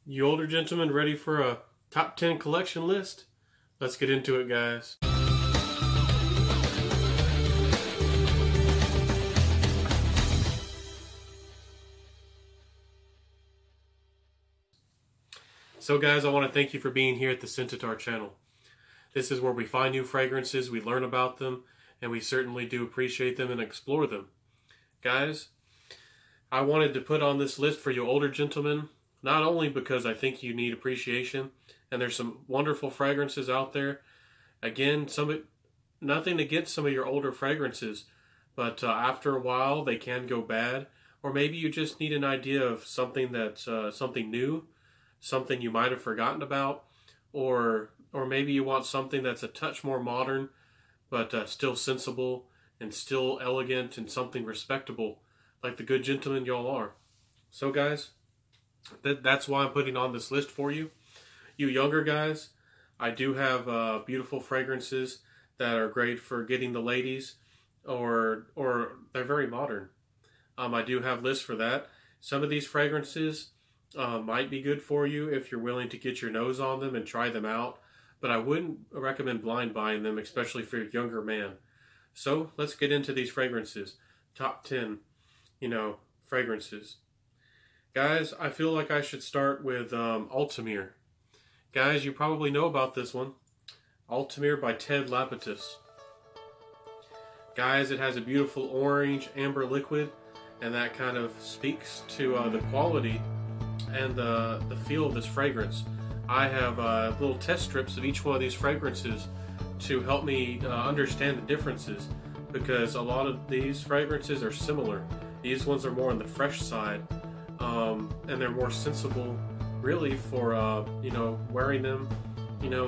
You older gentlemen ready for a top 10 collection list? Let's get into it, guys. So guys, I want to thank you for being here at the Scentatar channel. This is where we find new fragrances, we learn about them, and we certainly do appreciate them and explore them. Guys, I wanted to put on this list for you older gentlemen, not only because I think you need appreciation, and there's some wonderful fragrances out there. Again, nothing against some of your older fragrances, but after a while they can go bad, or maybe you just need an idea of something that's something new, something you might have forgotten about, or maybe you want something that's a touch more modern, but still sensible and still elegant and something respectable, like the good gentlemen y'all are. So guys, that's why I'm putting on this list for you. You younger guys, I do have beautiful fragrances that are great for getting the ladies, or they're very modern. I do have lists for that. Some of these fragrances might be good for you if you're willing to get your nose on them and try them out, but I wouldn't recommend blind buying them, especially for a younger man. So let's get into these fragrances. Top 10, fragrances. Guys, I feel like I should start with Altamir. Guys, you probably know about this one. Altamir by Ted Lapidus. Guys, it has a beautiful orange amber liquid, and that kind of speaks to the quality and the feel of this fragrance. I have little test strips of each one of these fragrances to help me understand the differences, because a lot of these fragrances are similar. These ones are more on the fresh side, and they're more sensible really for wearing them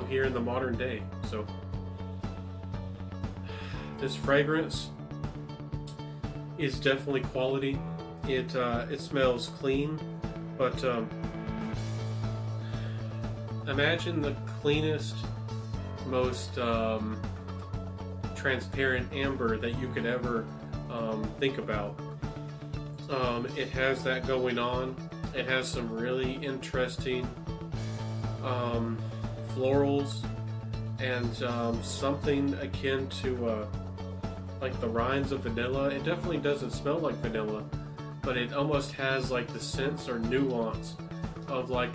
here in the modern day. So this fragrance is definitely quality. It smells clean, but imagine the cleanest, most transparent amber that you could ever think about. It has that going on. It has some really interesting florals and something akin to like the rinds of vanilla. It definitely doesn't smell like vanilla, but it almost has like the sense or nuance of like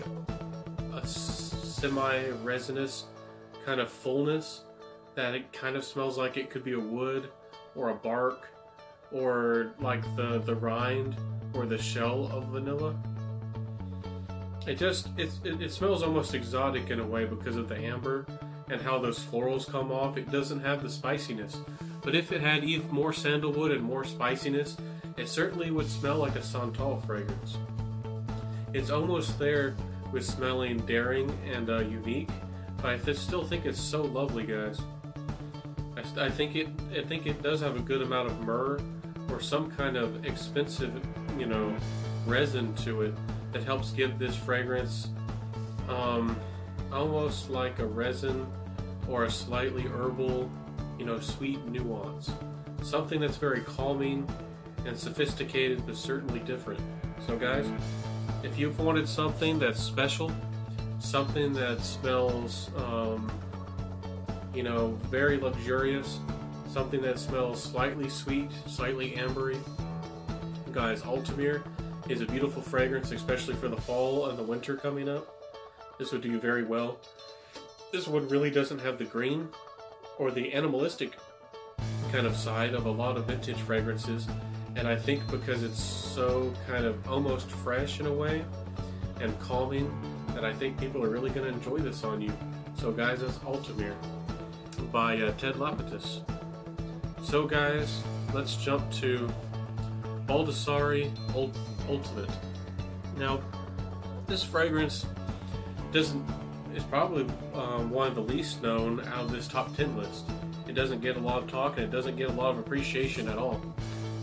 a semi-resinous kind of fullness, that it kind of smells like it could be a wood or a bark or like the rind or the shell of vanilla. It smells almost exotic in a way because of the amber and how those florals come off. It doesn't have the spiciness, but if it had even more sandalwood and more spiciness, it certainly would smell like a Santal fragrance. It's almost there with smelling daring and unique, but I still think it's so lovely, guys. I think it does have a good amount of myrrh or some kind of expensive, resin to it that helps give this fragrance almost like a resin or a slightly herbal, sweet nuance. Something that's very calming and sophisticated, but certainly different. So guys, if you've wanted something that's special, something that smells, very luxurious, something that smells slightly sweet, slightly ambery, guys, Altamir is a beautiful fragrance, especially for the fall and the winter coming up. This would do very well. This one really doesn't have the green or the animalistic kind of side of a lot of vintage fragrances, and I think because it's so kind of almost fresh in a way and calming, that I think people are really going to enjoy this on you. So guys, that's Altamir by Ted Lapidus. So guys, let's jump to Baldassare Ultimate. Now, this fragrance is probably one of the least known out of this top 10 list. It doesn't get a lot of talk, and it doesn't get a lot of appreciation at all.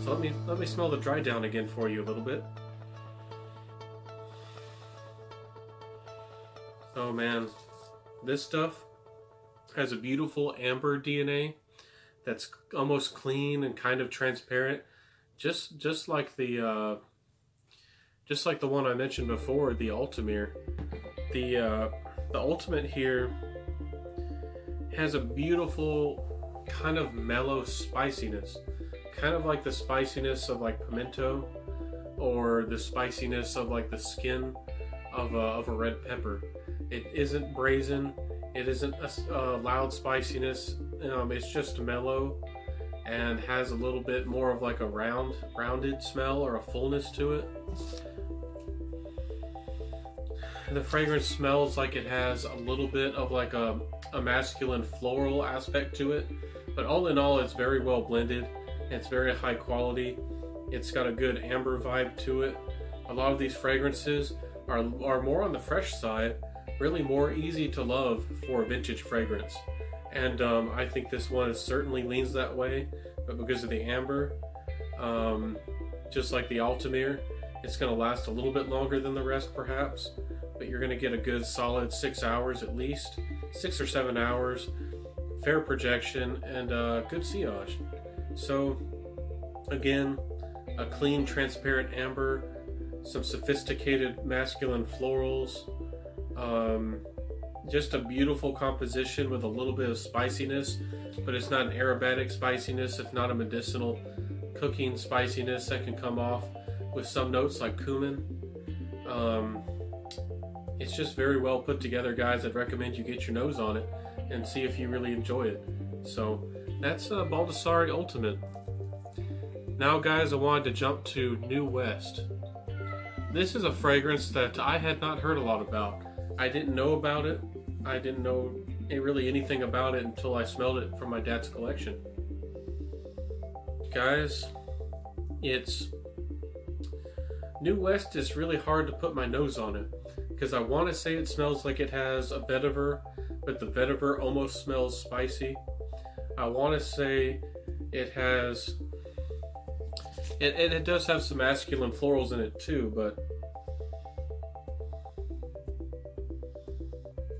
So let me smell the dry down again for you a little bit. Oh man, this stuff has a beautiful amber DNA that's almost clean and kind of transparent, just like the one I mentioned before, the Altamir. The Ultimate here has a beautiful kind of mellow spiciness, kind of like the spiciness of like pimento, or the spiciness of like the skin of a red pepper. It isn't brazen. It isn't a loud spiciness. It's just mellow and has a little bit more of like a rounded smell or a fullness to it. The fragrance smells like it has a little bit of like a masculine floral aspect to it, but all in all, it's very well blended. It's very high quality. It's got a good amber vibe to it. A lot of these fragrances are more on the fresh side, really more easy to love for a vintage fragrance. And I think this one certainly leans that way, but because of the amber, just like the Altamir, it's going to last a little bit longer than the rest perhaps, but you're going to get a good solid 6 hours at least, 6 or 7 hours, fair projection, and good sillage. So again, a clean transparent amber, some sophisticated masculine florals, just a beautiful composition with a little bit of spiciness, but it's not an aromatic spiciness. It's not a medicinal cooking spiciness that can come off with some notes like cumin. It's just very well put together, guys. I'd recommend you get your nose on it and see if you really enjoy it. So that's Baldassare Ultimate. Now, guys, I wanted to jump to New West. This is a fragrance that I had not heard a lot about. I didn't know about it. I didn't know really anything about it until I smelled it from my dad's collection. Guys, New West is really hard to put my nose on it, because I want to say it smells like it has a vetiver, but the vetiver almost smells spicy. I want to say it has... It does have some masculine florals in it too, but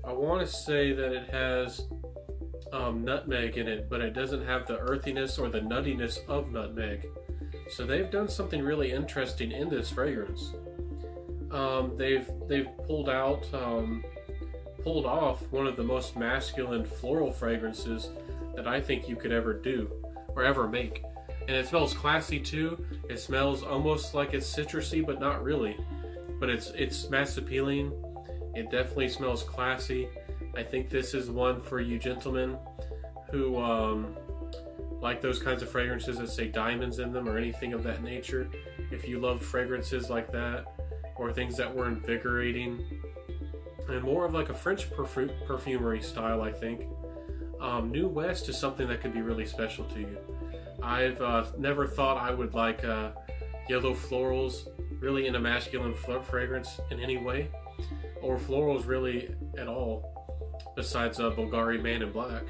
I want to say that it has nutmeg in it, but it doesn't have the earthiness or the nuttiness of nutmeg. So they've done something really interesting in this fragrance. They've pulled off one of the most masculine floral fragrances that I think you could ever do or ever make. And it smells classy too. It smells almost like it's citrusy, but not really. But it's mass appealing. It definitely smells classy. I think this is one for you gentlemen who like those kinds of fragrances that say diamonds in them or anything of that nature. If you love fragrances like that, or things that were invigorating and more of like a French perfumery style, I think New West is something that could be really special to you. I've never thought I would like yellow florals really in a masculine fragrance in any way, or florals really at all, besides Bulgari Man in Black.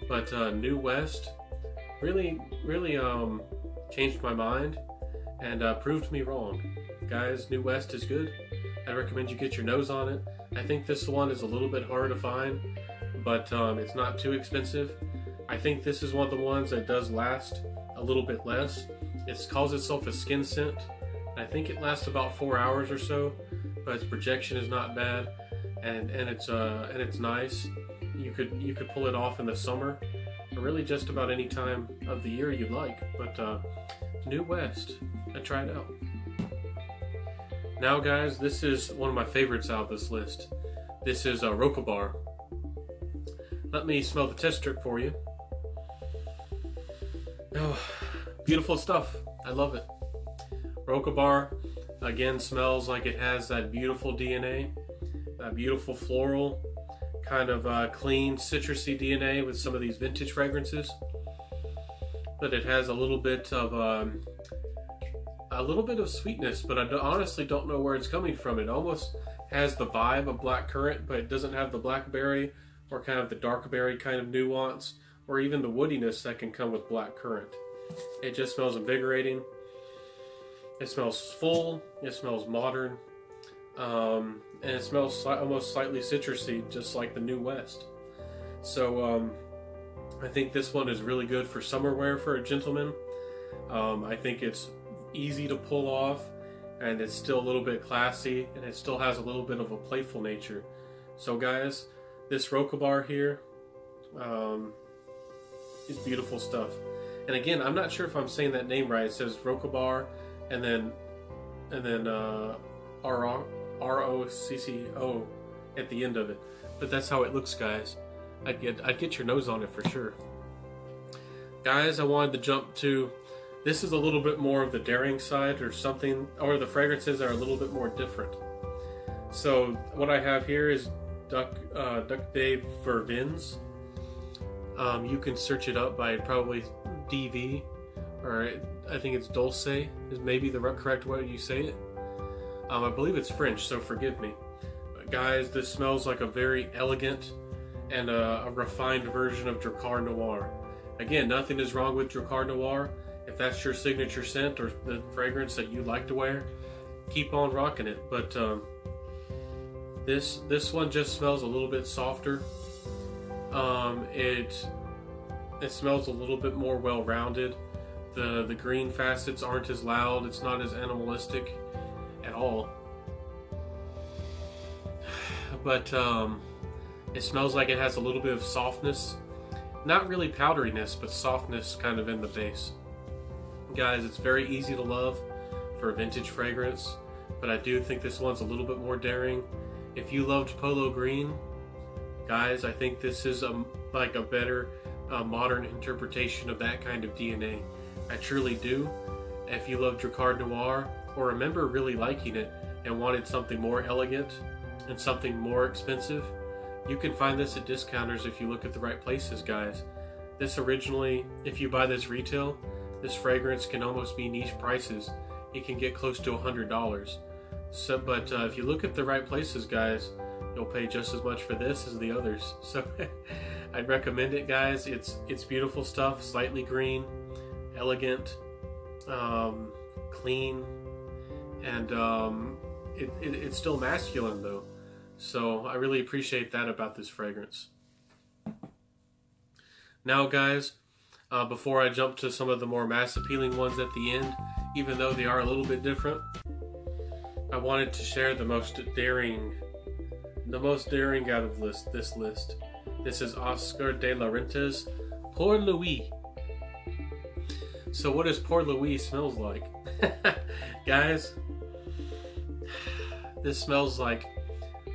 But New West really changed my mind and proved me wrong. Guys, New West is good. I recommend you get your nose on it. I think this one is a little bit hard to find, but it's not too expensive. I think this is one of the ones that does last a little bit less. It calls itself a skin scent. I think it lasts about 4 hours or so, but its projection is not bad, and it's nice. You could pull it off in the summer, or really just about any time of the year you like. But New West, try it out. Now, guys, this is one of my favorites out of this list. This is Roquebar. Let me smell the test strip for you. Oh, beautiful stuff. I love it. Roquebar, again, smells like it has that beautiful DNA, that beautiful floral, kind of clean, citrusy DNA with some of these vintage fragrances. But it has a little bit of sweetness, but I honestly don't know where it's coming from. It almost has the vibe of blackcurrant, but it doesn't have the blackberry or kind of the dark berry kind of nuance, or even the woodiness that can come with blackcurrant. It just smells invigorating. It smells full. It smells modern, and it smells almost slightly citrusy, just like the New West. So I think this one is really good for summer wear for a gentleman. I think it's easy to pull off. and it's still a little bit classy, and it still has a little bit of a playful nature. So guys, this Rokabar here is beautiful stuff. And again, I'm not sure if I'm saying that name right. It says Rokabar and then ROCCO at the end of it. But that's how it looks, guys. I'd get your nose on it for sure. Guys, I wanted to jump to, this is a little bit more of the daring side, or something, or the fragrances are a little bit more different. So what I have here is Duc de Vervins. You can search it up by probably DV, or I think it's Dulce is maybe the correct way you say it. I believe it's French, so forgive me. But guys, this smells like a very elegant and a refined version of Drakkar Noir. Again, nothing is wrong with Drakkar Noir. If that's your signature scent or the fragrance that you like to wear, keep on rocking it. But this one just smells a little bit softer. It smells a little bit more well-rounded. The green facets aren't as loud. It's not as animalistic at all. But it smells like it has a little bit of softness. Not really powderiness, but softness kind of in the base. Guys, it's very easy to love for a vintage fragrance, but I do think this one's a little bit more daring. If you loved Polo Green, guys, I think this is like a better modern interpretation of that kind of DNA. I truly do. If you love Drakkar Noir, or remember really liking it and wanted something more elegant and something more expensive, you can find this at discounters if you look at the right places, guys. This originally, if you buy this retail, this fragrance can almost be niche prices. It can get close to $100. So, but if you look at the right places, guys, you'll pay just as much for this as the others. So I'd recommend it, guys. It's beautiful stuff, slightly green, elegant, clean, and it's still masculine though. So I really appreciate that about this fragrance. Now guys, before I jump to some of the more mass appealing ones at the end, even though they are a little bit different, I wanted to share the most daring out of this list. This is Oscar de la Renta's Pour Louis. So what does Pour Louis smells like? Guys, this smells like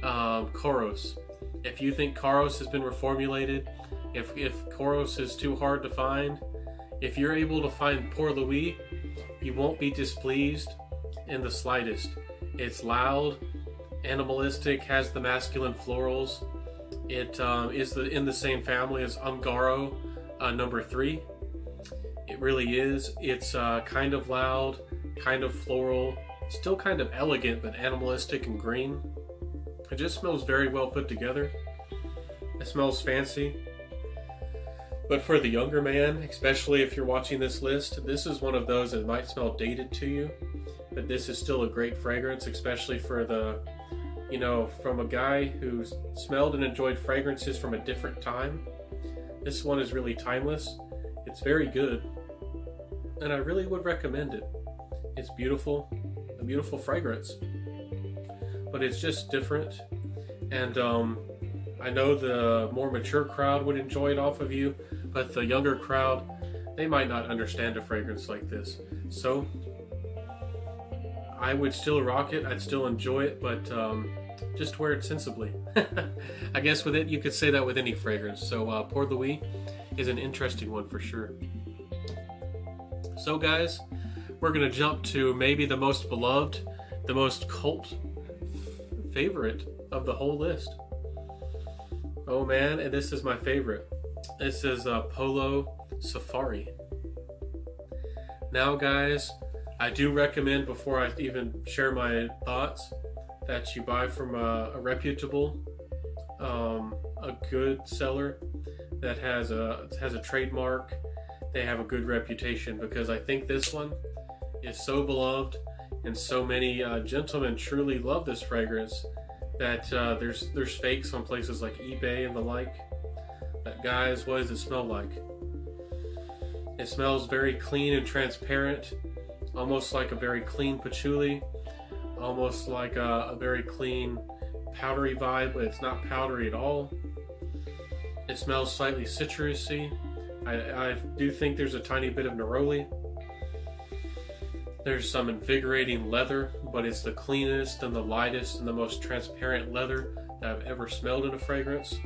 Kouros. If you think Kouros has been reformulated, if Kouros is too hard to find, if you're able to find Pour Louis, you won't be displeased in the slightest. It's loud, animalistic, has the masculine florals. It is in the same family as Ungaro number 3. It really is. It's kind of loud, kind of floral, still kind of elegant, but animalistic and green. It just smells very well put together. It smells fancy. But for the younger man, especially if you're watching this list, this is one of those that might smell dated to you. But this is still a great fragrance, especially for the, from a guy who smelled and enjoyed fragrances from a different time. This one is really timeless. It's very good. And I really would recommend it. It's beautiful, a beautiful fragrance. But it's just different. And I know the more mature crowd would enjoy it off of you, but the younger crowd, they might not understand a fragrance like this. So I would still rock it, I'd still enjoy it, but just wear it sensibly. I guess with it, you could say that with any fragrance. So Pour Louis is an interesting one for sure. So guys, we're gonna jump to maybe the most beloved, the most cult favorite of the whole list. Oh man, and this is my favorite. This is Polo Safari. Now guys, I do recommend, before I even share my thoughts, that you buy from a reputable, a good seller that has a trademark. They have a good reputation, because I think this one is so beloved and so many gentlemen truly love this fragrance that there's fakes on places like eBay and the like. But guys, what does it smell like? It smells very clean and transparent, almost like a very clean patchouli, almost like a very clean, powdery vibe, but it's not powdery at all. It smells slightly citrusy. I do think there's a tiny bit of neroli. There's some invigorating leather, but it's the cleanest and the lightest and the most transparent leather that I've ever smelled in a fragrance.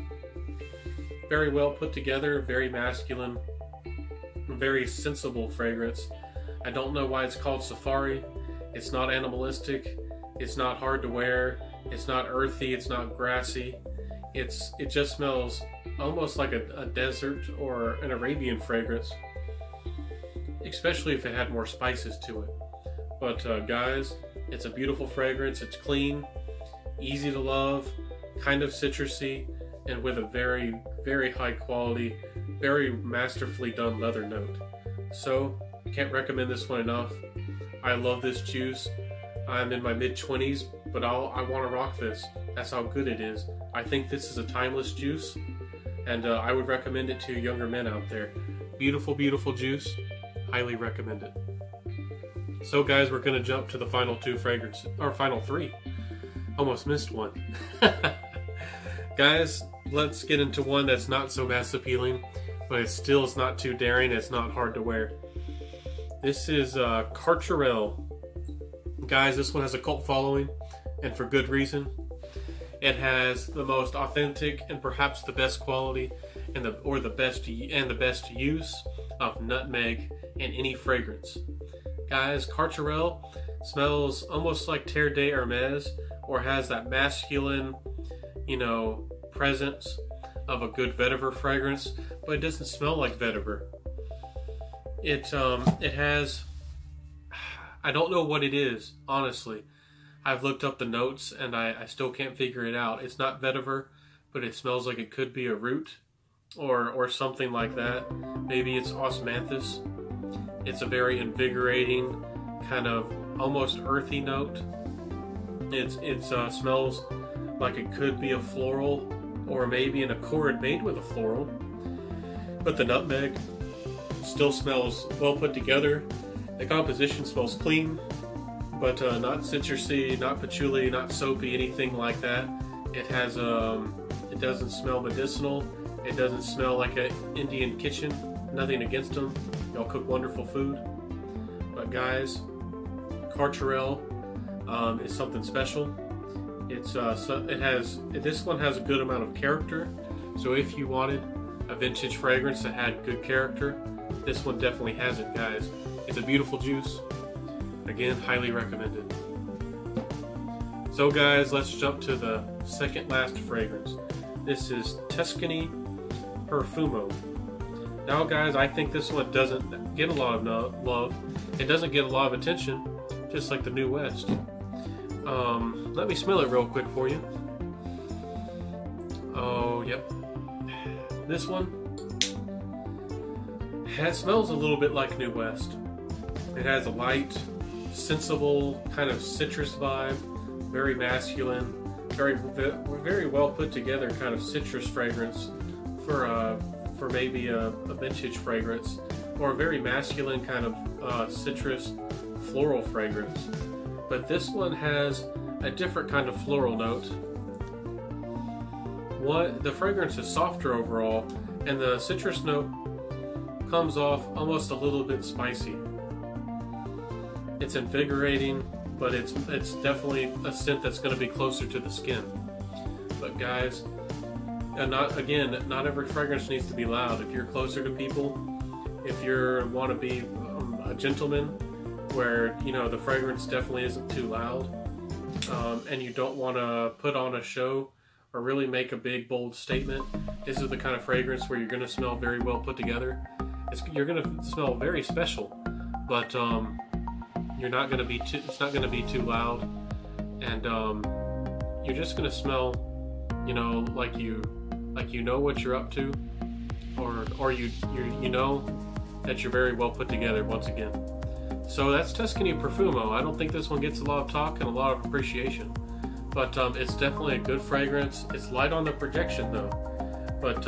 Very well put together, very masculine, very sensible fragrance. I don't know why it's called Safari. It's not animalistic, it's not hard to wear, it's not earthy, it's not grassy. It just smells almost like a desert or an Arabian fragrance, especially if it had more spices to it. But guys, it's a beautiful fragrance. It's clean, easy to love, kind of citrusy, and with a very, very high quality, very masterfully done leather note. So, can't recommend this one enough. I love this juice. I'm in my mid-20s, but I want to rock this. That's how good it is. I think this is a timeless juice, and I would recommend it to younger men out there. Beautiful, beautiful juice. Highly recommend it. So guys, we're going to jump to the final two fragrances, or final three. Almost missed one. Guys, let's get into one that's not so mass appealing, but it still is not too daring. It's not hard to wear. This is Carcherel. Guys, this one has a cult following, and for good reason. It has the most authentic and perhaps the best quality and the best use of nutmeg in any fragrance. Guys, Carcherel smells almost like Terre de Hermes, or has that masculine, presence of a good vetiver fragrance, but it doesn't smell like vetiver. It has, I don't know what it is, honestly. I've looked up the notes and I still can't figure it out. It's not vetiver, but it smells like it could be a root or something like that. Maybe it's osmanthus. It's a very invigorating, kind of almost earthy note. It smells like it could be a floral, or maybe an accord made with a floral. But the nutmeg still smells well put together. The composition smells clean, but not citrusy, not patchouli, not soapy, anything like that. It has it doesn't smell medicinal. It doesn't smell like an Indian kitchen. Nothing against them. Y'all cook wonderful food. But guys, Carcherel is something special. This one has a good amount of character. So if you wanted a vintage fragrance that had good character, this one definitely has it, guys. It's a beautiful juice. Again, highly recommended. So guys, let's jump to the second last fragrance. This is Tuscany Profumo. Now guys, I think this one doesn't get a lot of love. It doesn't get a lot of attention, just like the New West. Let me smell it real quick for you. Oh, yep. This one, it smells a little bit like New West. It has a light, sensible kind of citrus vibe, very masculine, very well put together kind of citrus fragrance for maybe a vintage fragrance, or a very masculine kind of citrus floral fragrance. But this one has a different kind of floral note. The fragrance is softer overall, and the citrus note comes off almost a little bit spicy. It's invigorating, but it's definitely a scent that's going to be closer to the skin. But guys, not every fragrance needs to be loud. If you're closer to people, if you want to be a gentleman, where the fragrance definitely isn't too loud, and you don't want to put on a show or really make a big bold statement, this is the kind of fragrance where you're going to smell very well put together. You're going to smell very special, but you're not going to be too. It's not going to be too loud, and you're just going to smell, like you know what you're up to, or you know that you're very well put together once again. So that's Tuscany Profumo. I don't think this one gets a lot of talk and a lot of appreciation, but it's definitely a good fragrance. It's light on the projection though, but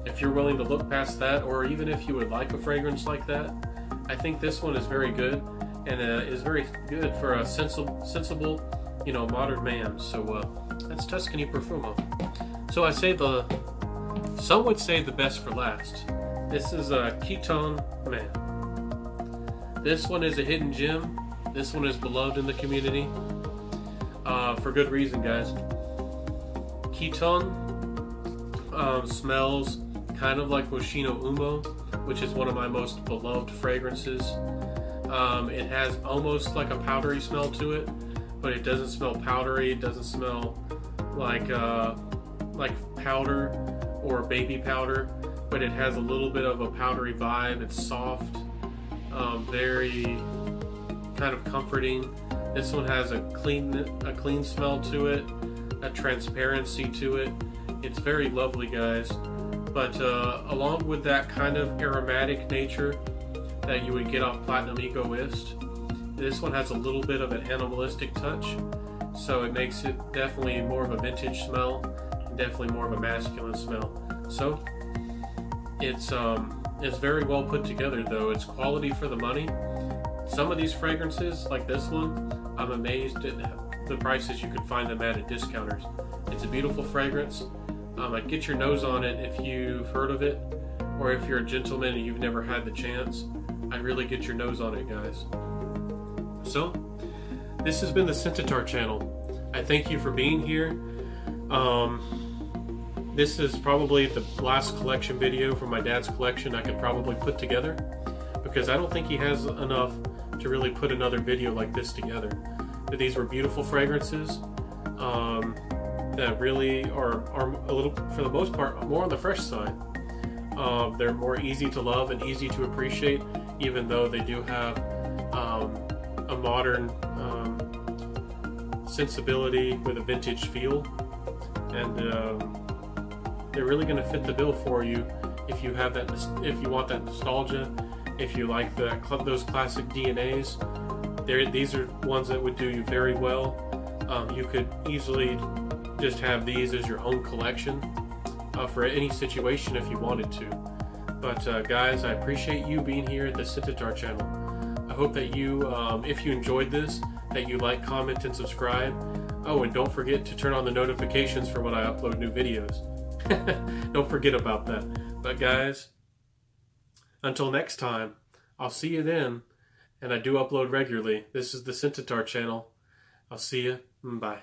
if you're willing to look past that, or even if you would like a fragrance like that, I think this one is very good, and is very good for a sensible modern man. So that's Tuscany Profumo. So some would say the best for last. This is a Ketone Man. This one is a hidden gem. This one is beloved in the community for good reason, guys. Ketone smells kind of like Moschino Umo, which is one of my most beloved fragrances. It has almost like a powdery smell to it, but it doesn't smell powdery. It doesn't smell like powder or baby powder, but it has a little bit of a powdery vibe. It's soft, very kind of comforting. This one has a clean smell to it, a transparency to it. It's very lovely, guys. But along with that kind of aromatic nature that you would get off Platinum Egoist, this one has a little bit of an animalistic touch, so it makes it definitely more of a vintage smell, and definitely more of a masculine smell. So it's very well put together, though. It's quality for the money. Some of these fragrances, like this one, I'm amazed at the prices you can find them at discounters. It's a beautiful fragrance. I'd get your nose on it if you've heard of it, or if you're a gentleman and you've never had the chance. I'd really get your nose on it, guys. So, this has been the Scentatar channel. I thank you for being here. This is probably the last collection video from my dad's collection I could probably put together, because I don't think he has enough to really put another video like this together. But these were beautiful fragrances that really are a little, for the most part, more on the fresh side. They're more easy to love and easy to appreciate, even though they do have a modern sensibility with a vintage feel, and they're really going to fit the bill for you if you have that. If you want that nostalgia, if you like those classic DNAs, these are ones that would do you very well. You could easily just have these as your own collection for any situation if you wanted to. But guys, I appreciate you being here at the Scentatar channel. I hope that you, if you enjoyed this, that you like, comment, and subscribe. Oh, and don't forget to turn on the notifications for when I upload new videos. Don't forget about that. But guys, until next time, I'll see you then. And I do upload regularly. This is the Scentatar channel. I'll see you. Bye.